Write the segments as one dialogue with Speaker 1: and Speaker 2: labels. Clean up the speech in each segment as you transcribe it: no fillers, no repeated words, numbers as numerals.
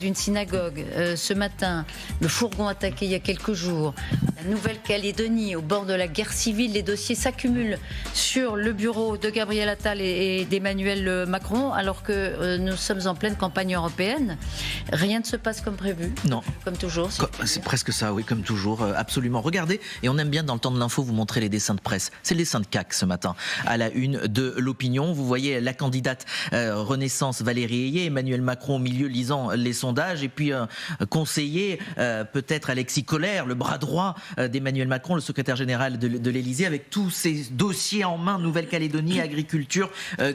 Speaker 1: D'une synagogue ce matin, le fourgon attaqué il y a quelques jours, la Nouvelle-Calédonie au bord de la guerre civile, les dossiers s'accumulent sur le bureau de Gabriel Attal et d'Emmanuel Macron, alors que nous sommes en pleine campagne européenne. Rien ne se passe comme prévu.
Speaker 2: Non.
Speaker 1: Comme toujours.
Speaker 2: C'est presque ça, oui, comme toujours, absolument. Regardez, et on aime bien dans le temps de l'info vous montrer les dessins de presse. C'est le dessin de CAC ce matin, à la une de l'opinion. Vous voyez la candidate Renaissance Valérie Ayé, Emmanuel Macron au milieu lisant les sondages, et puis conseiller peut-être Alexis Collère, le bras droit d'Emmanuel Macron, le secrétaire général de l'Élysée, avec tous ces dossiers en main, Nouvelle-Calédonie, agriculture,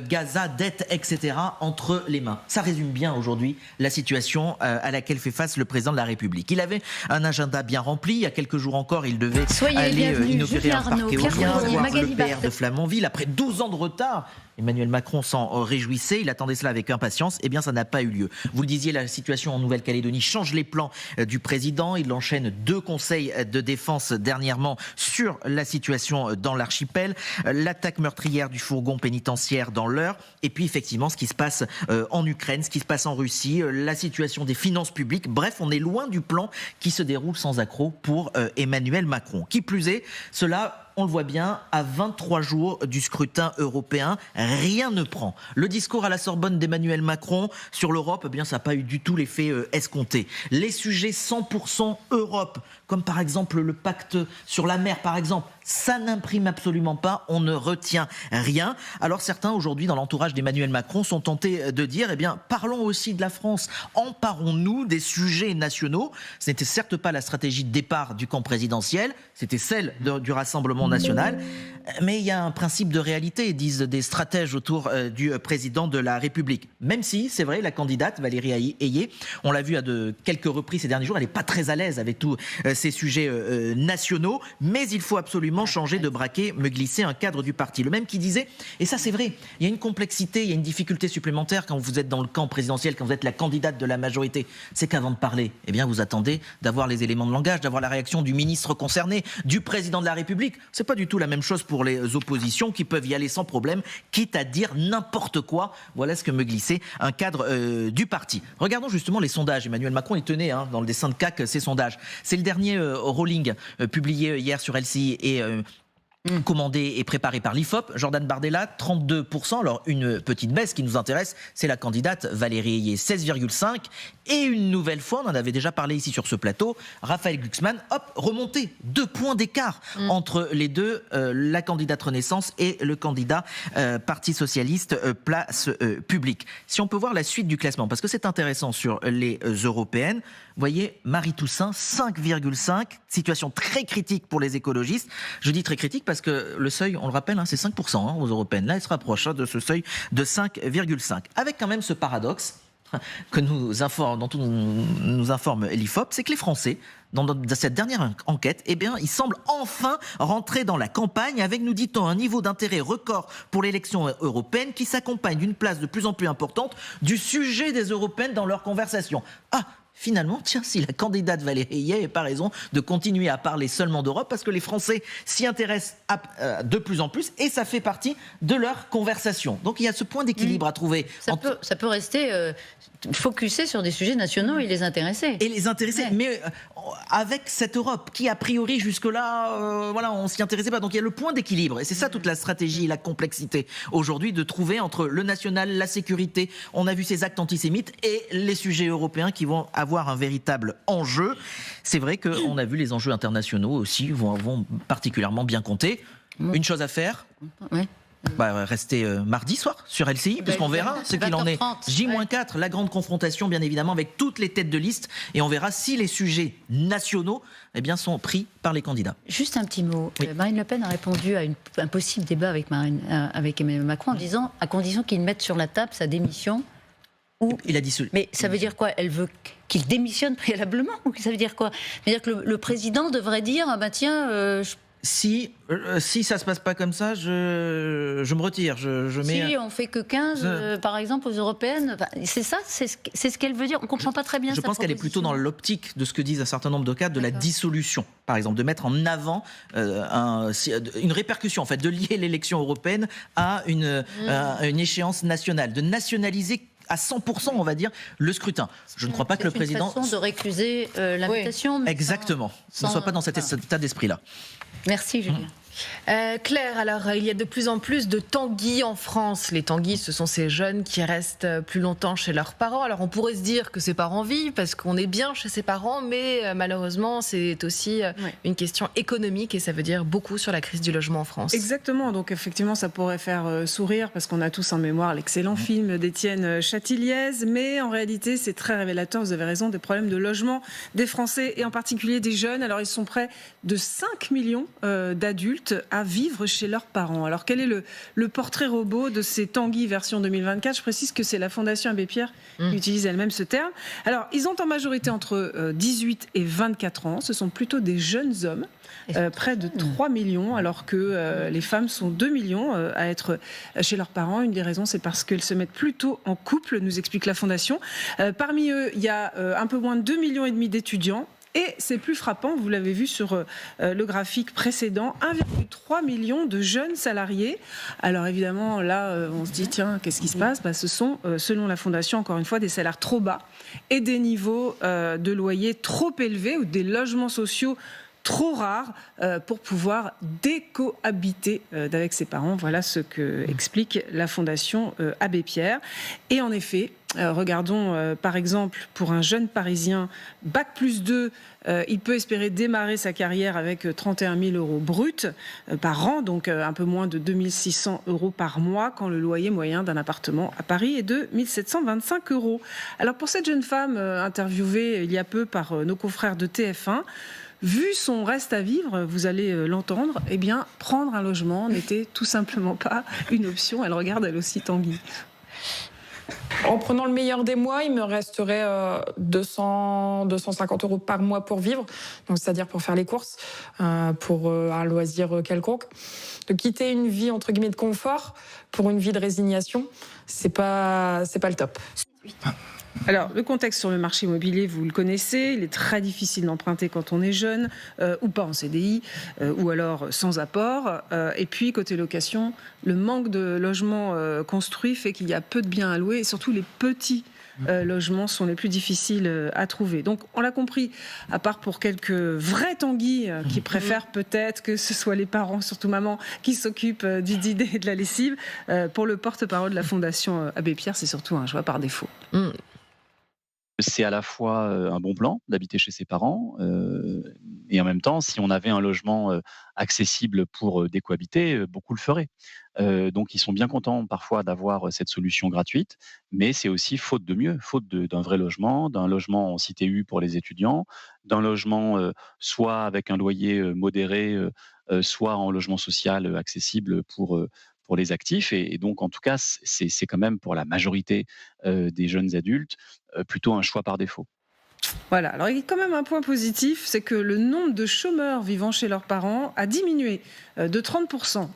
Speaker 2: Gaza, dette, etc., entre les mains. Ça résume bien aujourd'hui la situation à laquelle fait face le président de la République. Il avait un agenda bien rempli. Il y a quelques jours encore, il devait aller inaugurer un parc éolien, voir le PR de Flamanville. Après 12 ans de retard, Emmanuel Macron s'en réjouissait, il attendait cela avec impatience. Eh bien, ça n'a pas eu lieu. Vous le disiez, la situation en Nouvelle-Calédonie change les plans du président. Il enchaîne 2 conseils de défense dernièrement sur la situation dans l'archipel, l'attaque meurtrière du fourgon pénitentiaire dans l'Eure, et puis effectivement ce qui se passe en Ukraine, ce qui se passe en Russie, la situation des finances publiques. Bref, on est loin du plan qui se déroule sans accroc pour Emmanuel Macron. Qui plus est, cela, on le voit bien, à 23 jours du scrutin européen, rien ne prend. Le discours à la Sorbonne d'Emmanuel Macron sur l'Europe, eh bien, ça n'a pas eu du tout l'effet escompté. Les sujets 100% Europe, comme par exemple le pacte sur la mer, par exemple, ça n'imprime absolument pas, on ne retient rien. Alors certains, aujourd'hui, dans l'entourage d'Emmanuel Macron, sont tentés de dire, eh bien, parlons aussi de la France, emparons-nous des sujets nationaux. Ce n'était certes pas la stratégie de départ du camp présidentiel, c'était celle du Rassemblement national, mais il y a un principe de réalité, disent des stratèges autour du président de la République. Même si, c'est vrai, la candidate Valérie Ayé, on l'a vu à quelques reprises ces derniers jours, elle n'est pas très à l'aise avec tous ces sujets nationaux, mais il faut absolument changer de braquet, me glisser un cadre du parti. Le même qui disait, et ça c'est vrai, il y a une complexité, il y a une difficulté supplémentaire quand vous êtes dans le camp présidentiel, quand vous êtes la candidate de la majorité, c'est qu'avant de parler, eh bien vous attendez d'avoir les éléments de langage, d'avoir la réaction du ministre concerné, du président de la République. C'est pas du tout la même chose pour les oppositions qui peuvent y aller sans problème, quitte à dire n'importe quoi. Voilà ce que me glissait un cadre du parti. Regardons justement les sondages. Emmanuel Macron, il tenait dans le dessin de CAC ces sondages. C'est le dernier rolling publié hier sur LCI et commandé et préparé par l'IFOP. Jordan Bardella, 32%. Alors, une petite baisse qui nous intéresse, c'est la candidate Valérie Ayé, 16,5%. Et une nouvelle fois, on en avait déjà parlé ici sur ce plateau, Raphaël Glucksmann, remonté 2 points d'écart entre les deux, la candidate Renaissance et le candidat Parti Socialiste Place Publique. Si on peut voir la suite du classement, parce que c'est intéressant sur les européennes, vous voyez, Marie Toussaint, 5,5, situation très critique pour les écologistes. Je dis très critique parce que le seuil, on le rappelle, c'est 5% aux européennes. Là, elle se rapproche de ce seuil de 5,5. Avec quand même ce paradoxe dont nous informe l'IFOP, c'est que les Français, dans cette dernière enquête, eh bien, ils semblent enfin rentrer dans la campagne avec, nous dit-on, un niveau d'intérêt record pour l'élection européenne qui s'accompagne d'une place de plus en plus importante du sujet des européennes dans leur conversation. Finalement, tiens, si la candidate Valérie Ayé n'avait pas raison de continuer à parler seulement d'Europe, parce que les Français s'y intéressent de plus en plus et ça fait partie de leur conversation. Donc il y a ce point d'équilibre à trouver.
Speaker 1: Ça peut rester focusé sur des sujets nationaux et les intéresser.
Speaker 2: Mais avec cette Europe qui, a priori, jusque-là, on s'y intéressait pas. Donc il y a le point d'équilibre. Et c'est ça toute la stratégie et la complexité aujourd'hui, de trouver entre le national, la sécurité, on a vu ces actes antisémites, et les sujets européens qui vont avoir un véritable enjeu. C'est vrai qu'on a vu les enjeux internationaux aussi vont particulièrement bien compter. Une chose à faire.
Speaker 1: Oui.
Speaker 2: Rester mardi soir sur LCI, puisqu'on verra ce qu'il en est. J-4, la grande confrontation, bien évidemment, avec toutes les têtes de liste, et on verra si les sujets nationaux sont pris par les candidats.
Speaker 1: Juste un petit mot.
Speaker 2: Oui.
Speaker 1: Marine Le Pen a répondu à un possible débat avec Emmanuel Macron en disant, à condition qu'il mette sur la table sa démission.
Speaker 2: Il a dit
Speaker 1: Mais ça veut dire quoi? Elle veut qu'il démissionne préalablement? Ou ça veut dire quoi? Ça veut dire que le président devrait dire,
Speaker 2: Si ça se passe pas comme ça, je me retire.
Speaker 1: Si on fait que 15, par exemple, aux européennes, c'est ça, c'est ce qu'elle veut dire. On comprend pas très bien.
Speaker 2: Je pense qu'elle est plutôt dans l'optique de ce que disent un certain nombre de cas, de la dissolution, par exemple, de mettre en avant une répercussion, en fait, de lier l'élection européenne à une échéance nationale, de nationaliser à 100%, on va dire, le scrutin. Je ne crois pas que le président...
Speaker 1: C'est une façon de récuser l'invitation.
Speaker 2: Oui. Exactement. Ne soit pas dans cet état d'esprit-là.
Speaker 1: Merci, Julien.
Speaker 3: Claire, alors il y a de plus en plus de tanguis en France. Les tanguis, ce sont ces jeunes qui restent plus longtemps chez leurs parents. Alors on pourrait se dire que ses parents vivent parce qu'on est bien chez ses parents, mais malheureusement c'est aussi une question économique et ça veut dire beaucoup sur la crise du logement en France.
Speaker 4: Exactement, donc effectivement ça pourrait faire sourire parce qu'on a tous en mémoire l'excellent film d'Étienne Chatiliez, mais en réalité c'est très révélateur, vous avez raison, des problèmes de logement des Français et en particulier des jeunes. Alors ils sont près de 5 millions d'adultes à vivre chez leurs parents. Alors quel est le portrait robot de ces tanguis version 2024 ? Je précise que c'est la Fondation Abbé Pierre qui utilise elle-même ce terme. Alors ils ont en majorité entre 18 et 24 ans, ce sont plutôt des jeunes hommes, près de 3 millions, alors que les femmes sont 2 millions à être chez leurs parents. Une des raisons, c'est parce qu'elles se mettent plutôt en couple, nous explique la Fondation. Parmi eux, il y a un peu moins de 2,5 millions d'étudiants. Et c'est plus frappant, vous l'avez vu sur le graphique précédent, 1,3 million de jeunes salariés. Alors évidemment, là, on se dit, tiens, qu'est-ce qui se passe ? Ce sont, selon la Fondation, encore une fois, des salaires trop bas et des niveaux de loyers trop élevés ou des logements sociaux trop rares pour pouvoir décohabiter avec ses parents. Voilà ce que explique la Fondation Abbé Pierre. Et en effet, regardons par exemple pour un jeune Parisien, Bac+2, il peut espérer démarrer sa carrière avec 31 000 euros bruts par an, donc un peu moins de 2 600 euros par mois, quand le loyer moyen d'un appartement à Paris est de 1 725 euros. Alors pour cette jeune femme interviewée il y a peu par nos confrères de TF1, vu son reste à vivre, vous allez l'entendre, eh bien, prendre un logement n'était tout simplement pas une option. Elle regarde elle aussi Tanguy.
Speaker 5: En prenant le meilleur des mois, il me resterait 250 euros par mois pour vivre, donc c'est-à-dire pour faire les courses, pour un loisir quelconque. De quitter une vie entre guillemets de confort pour une vie de résignation, c'est pas le top.
Speaker 4: Alors, le contexte sur le marché immobilier, vous le connaissez, il est très difficile d'emprunter quand on est jeune, ou pas en CDI, ou alors sans apport. Et puis, côté location, le manque de logements construits fait qu'il y a peu de biens à louer, et surtout les petits logements sont les plus difficiles à trouver. Donc, on l'a compris, à part pour quelques vrais tanguis qui préfèrent peut-être que ce soit les parents, surtout maman, qui s'occupent du dîner et de la lessive, pour le porte-parole de la Fondation Abbé Pierre, c'est surtout un choix par défaut.
Speaker 6: C'est à la fois un bon plan d'habiter chez ses parents et en même temps, si on avait un logement accessible pour décohabiter, beaucoup le feraient. Donc ils sont bien contents parfois d'avoir cette solution gratuite, mais c'est aussi faute de mieux, faute d'un vrai logement, d'un logement en cité U pour les étudiants, d'un logement soit avec un loyer modéré, soit en logement social accessible pour les actifs. Et donc, en tout cas, c'est quand même pour la majorité des jeunes adultes plutôt un choix par défaut.
Speaker 4: Voilà, alors il y a quand même un point positif, c'est que le nombre de chômeurs vivant chez leurs parents a diminué de 30%.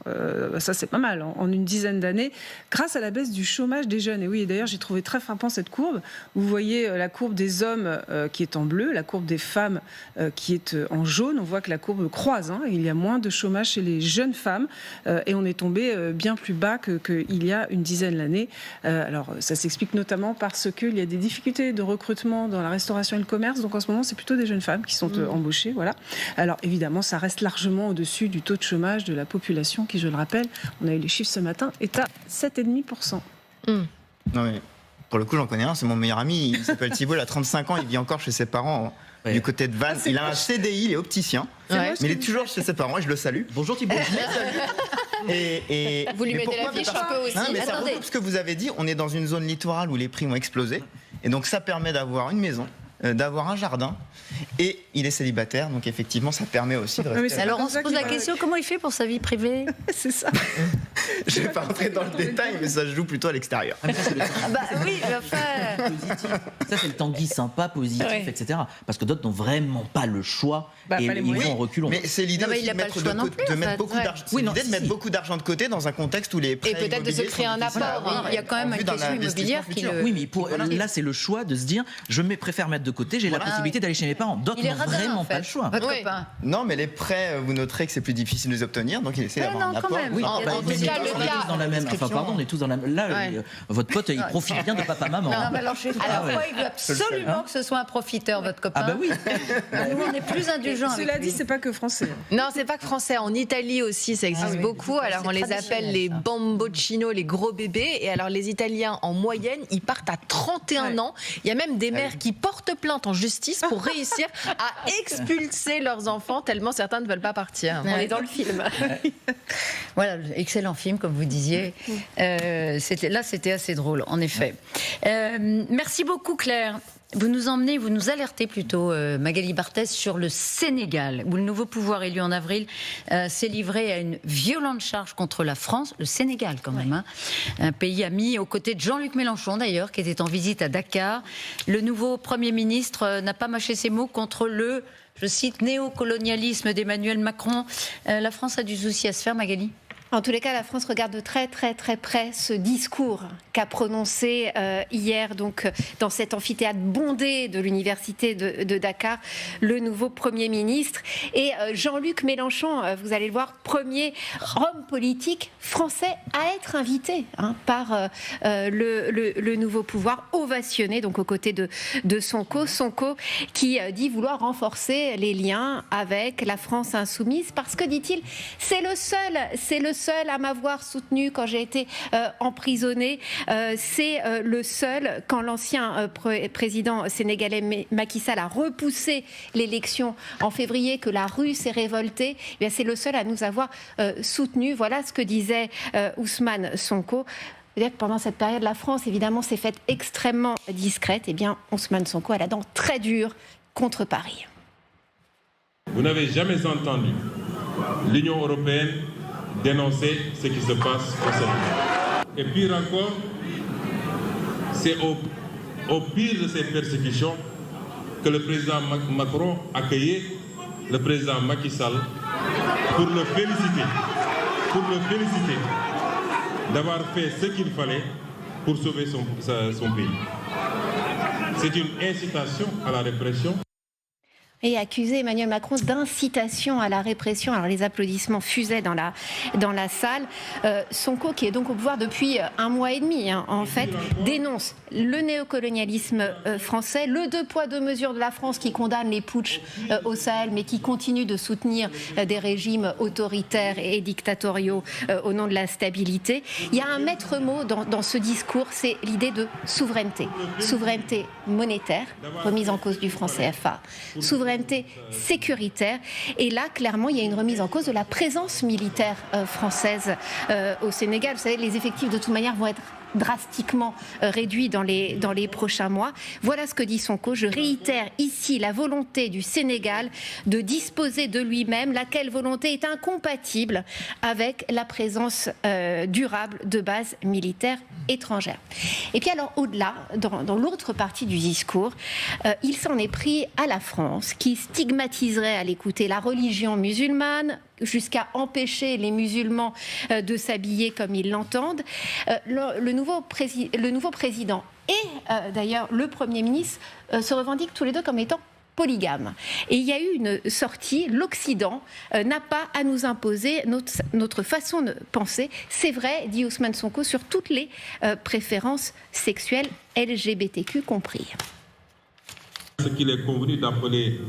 Speaker 4: Ça c'est pas mal, en une dizaine d'années, grâce à la baisse du chômage des jeunes. Et oui, d'ailleurs j'ai trouvé très frappant cette courbe. Vous voyez la courbe des hommes qui est en bleu, la courbe des femmes qui est en jaune. On voit que la courbe croise, il y a moins de chômage chez les jeunes femmes et on est tombé bien plus bas qu'il y a une dizaine d'années. Alors ça s'explique notamment parce qu'il y a des difficultés de recrutement dans la restauration et le commerce, donc en ce moment c'est plutôt des jeunes femmes qui sont embauchées, voilà. Alors évidemment ça reste largement au-dessus du taux de chômage de la population qui, je le rappelle, on a eu les chiffres ce matin, est à 7,5%.
Speaker 7: Non mais pour le coup j'en connais un, c'est mon meilleur ami, il s'appelle Thibault, il a 35 ans, il vit encore chez ses parents du côté de Vannes, il a un CDI, il est opticien, mais il est toujours chez ses parents et je le salue.
Speaker 2: Bonjour Thibault.
Speaker 7: Et
Speaker 3: vous lui mettez la fiche un peu aussi.
Speaker 7: Non, mais ça regroupe ce que vous avez dit, on est dans une zone littorale où les prix ont explosé et donc ça permet d'avoir une maison, d'avoir un jardin, et il est célibataire, donc effectivement ça permet aussi de rester.
Speaker 1: Alors on se pose la question, comment il fait pour sa vie privée?
Speaker 4: C'est ça.
Speaker 7: Je ne vais pas rentrer dans le détail, mais ça se joue plutôt à l'extérieur.
Speaker 1: Oui, mais enfin...
Speaker 2: Ça c'est le tanguy sympa, positif, etc. Parce que d'autres n'ont vraiment pas le choix et ils vont en reculons.
Speaker 7: Mais c'est l'idée aussi de mettre beaucoup d'argent de côté dans un contexte où les prêts
Speaker 3: et peut-être de se créer un apport.
Speaker 1: Il y a quand même une question immobilière qui le...
Speaker 2: Oui, mais là c'est le choix de se dire, je préfère mettre de de côté, j'ai la possibilité d'aller chez mes parents. D'autres n'ont vraiment pas le choix.
Speaker 1: Votre copain.
Speaker 7: Non, mais les prêts, vous noterez que c'est plus difficile de les obtenir, donc il essaie d'avoir un apport.
Speaker 2: Oui,
Speaker 3: En tout cas,
Speaker 2: on est tous dans la même. Enfin, pardon, on est tous dans la même. Là, votre pote, il profite bien de papa-maman.
Speaker 1: Alors, il veut absolument que ce soit un profiteur, votre copain.
Speaker 2: Ah bah oui.
Speaker 1: Nous, on est plus indulgents.
Speaker 4: Cela dit, c'est pas que français.
Speaker 3: Non, c'est pas que français. En Italie aussi, ça existe beaucoup. Alors, on les appelle les bamboccinos, les gros bébés. Et alors, les Italiens, en moyenne, ils partent à 31 ans. Il y a même des mères qui portent plainte en justice pour réussir à expulser leurs enfants, tellement certains ne veulent pas partir.
Speaker 8: On est dans le film.
Speaker 1: Voilà, excellent film, comme vous disiez. C'était assez drôle, en effet. Merci beaucoup, Claire. Vous nous alertez plutôt, Magali Barthès, sur le Sénégal, où le nouveau pouvoir élu en avril s'est livré à une violente charge contre la France, le Sénégal quand même, un pays ami, aux côtés de Jean-Luc Mélenchon d'ailleurs, qui était en visite à Dakar. Le nouveau Premier ministre n'a pas mâché ses mots contre le, je cite, néocolonialisme d'Emmanuel Macron. La France a du souci à se faire, Magali ?
Speaker 8: En tous les cas, la France regarde de très très très près ce discours qu'a prononcé hier, donc dans cet amphithéâtre bondé de l'université de Dakar, le nouveau Premier ministre. Et Jean-Luc Mélenchon, vous allez le voir, premier homme politique français à être invité par le nouveau pouvoir, ovationné donc aux côtés de Sonko qui dit vouloir renforcer les liens avec la France insoumise parce que, dit-il, c'est le seul à m'avoir soutenu quand j'ai été emprisonné. C'est le seul, quand l'ancien président sénégalais Macky Sall a repoussé l'élection en février, que la rue s'est révoltée, eh bien, c'est le seul à nous avoir soutenu. Voilà ce que disait Ousmane Sonko. Pendant cette période, la France, évidemment, s'est faite extrêmement discrète. Eh bien, Ousmane Sonko a la dent très dure contre Paris.
Speaker 9: Vous n'avez jamais entendu l'Union européenne dénoncer ce qui se passe au Sénégal. Et pire encore, c'est au pire de ces persécutions que le président Macron a accueilli le président Macky Sall pour le féliciter d'avoir fait ce qu'il fallait pour sauver son pays. C'est une incitation à la répression.
Speaker 8: Et accuser Emmanuel Macron d'incitation à la répression. Alors les applaudissements fusaient dans la salle. Sonko, qui est donc au pouvoir depuis un mois et demi, en fait, dénonce le néocolonialisme français, le deux poids deux mesures de la France qui condamne les putschs au Sahel, mais qui continue de soutenir des régimes autoritaires et dictatoriaux au nom de la stabilité. Il y a un maître mot dans ce discours, c'est l'idée de souveraineté. Souveraineté monétaire, remise en cause du franc CFA. Souveraineté sécuritaire. Et là, clairement, il y a une remise en cause de la présence militaire française au Sénégal. Vous savez, les effectifs, de toute manière, vont être drastiquement réduit dans les prochains mois. Voilà ce que dit Sonko. Je réitère ici la volonté du Sénégal de disposer de lui-même, laquelle volonté est incompatible avec la présence durable de bases militaires étrangères. Et puis alors au-delà, dans l'autre partie du discours, il s'en est pris à la France qui stigmatiserait à l'écouter la religion musulmane, jusqu'à empêcher les musulmans de s'habiller comme ils l'entendent. Le nouveau président et d'ailleurs le Premier ministre se revendiquent tous les deux comme étant polygames. Et il y a eu une sortie, l'Occident n'a pas à nous imposer notre façon de penser. C'est vrai, dit Ousmane Sonko, sur toutes les préférences sexuelles, LGBTQ compris.
Speaker 9: Ce qu'il est convenu d'appeler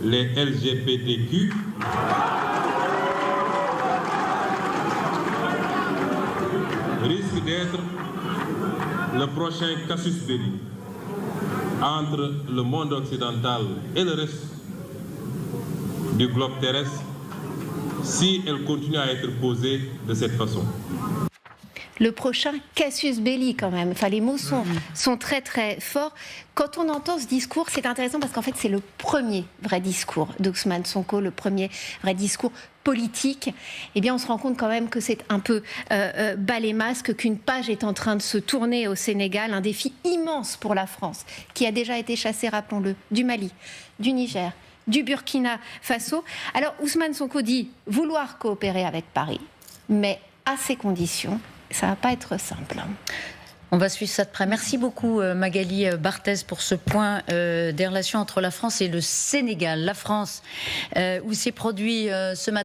Speaker 9: les LGBTQ risque d'être le prochain casus belli entre le monde occidental et le reste du globe terrestre si elle continue à être posée de cette façon.
Speaker 8: Le prochain casus belli quand même. Enfin, les mots sont très très forts. Quand on entend ce discours, c'est intéressant parce qu'en fait, c'est le premier vrai discours d'Ousmane Sonko, le premier vrai discours politique. Eh bien, on se rend compte quand même que c'est un peu bas les masques, qu'une page est en train de se tourner au Sénégal. Un défi immense pour la France, qui a déjà été chassée, rappelons-le, du Mali, du Niger, du Burkina Faso. Alors, Ousmane Sonko dit vouloir coopérer avec Paris, mais à ces conditions. Ça ne va pas être simple.
Speaker 1: On va suivre ça de près. Merci beaucoup Magali Barthez pour ce point des relations entre la France et le Sénégal. La France, où s'est produit ce matin